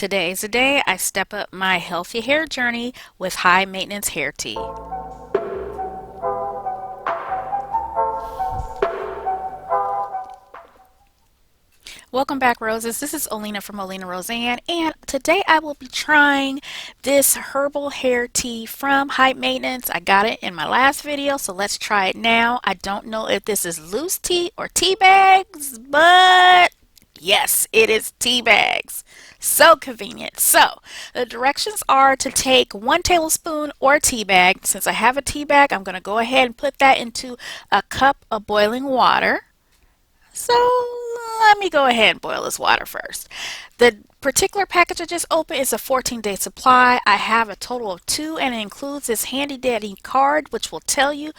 Today's the day I step up my healthy hair journey with High Maintenance Hair Tea. Welcome back, Roses. This is Olena from OlenaRosanne, and today I will be trying this herbal hair tea from High Maintenance. I got it in my last video, so let's try it now. I don't know if this is loose tea or tea bags, but yes, it is tea bags. So convenient. So, the directions are to take 1 tablespoon or tea bag. Since I have a tea bag, I'm going to go ahead and put that into a cup of boiling water. So let me go ahead and boil this water first. The particular package I just opened is a 14-day supply. I have a total of 2, and it includes this handy dandy card which will tell you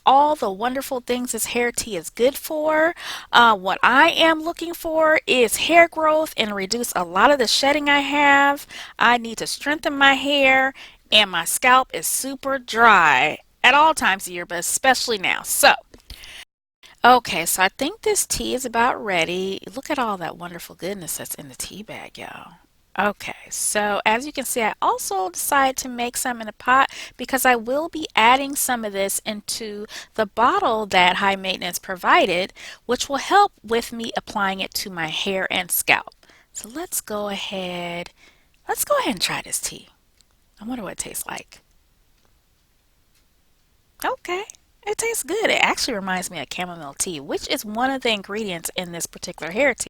all the wonderful things this hair tea is good for. What I am looking for is hair growth and reduce a lot of the shedding I have. I need to strengthen my hair, and my scalp is super dry at all times of year, but especially now. Okay, so I think this tea is about ready. Look at all that wonderful goodness that's in the tea bag, y'all. Okay, so as you can see, I also decided to make some in a pot because I will be adding some of this into the bottle that High Maintenance provided, which will help with me applying it to my hair and scalp. So let's go ahead and try this tea. I wonder what it tastes like. Okay. It tastes good. It actually reminds me of chamomile tea, which is one of the ingredients in this particular hair tea.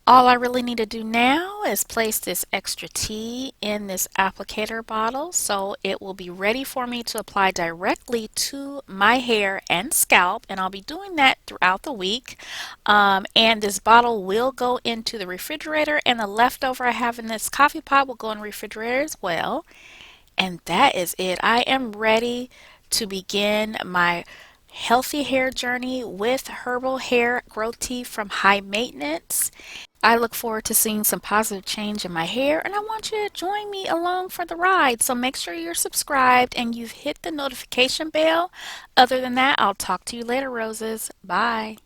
All I really need to do now is place this extra tea in this applicator bottle so it will be ready for me to apply directly to my hair and scalp, and I'll be doing that throughout the week. And this bottle will go into the refrigerator, and the leftover I have in this coffee pot will go in the refrigerator as well. And that is it. I am ready to begin my healthy hair journey with herbal hair growth tea from High Maintenance. I look forward to seeing some positive change in my hair, and I want you to join me along for the ride. So make sure you're subscribed and you've hit the notification bell. Other than that, I'll talk to you later, Roses. Bye.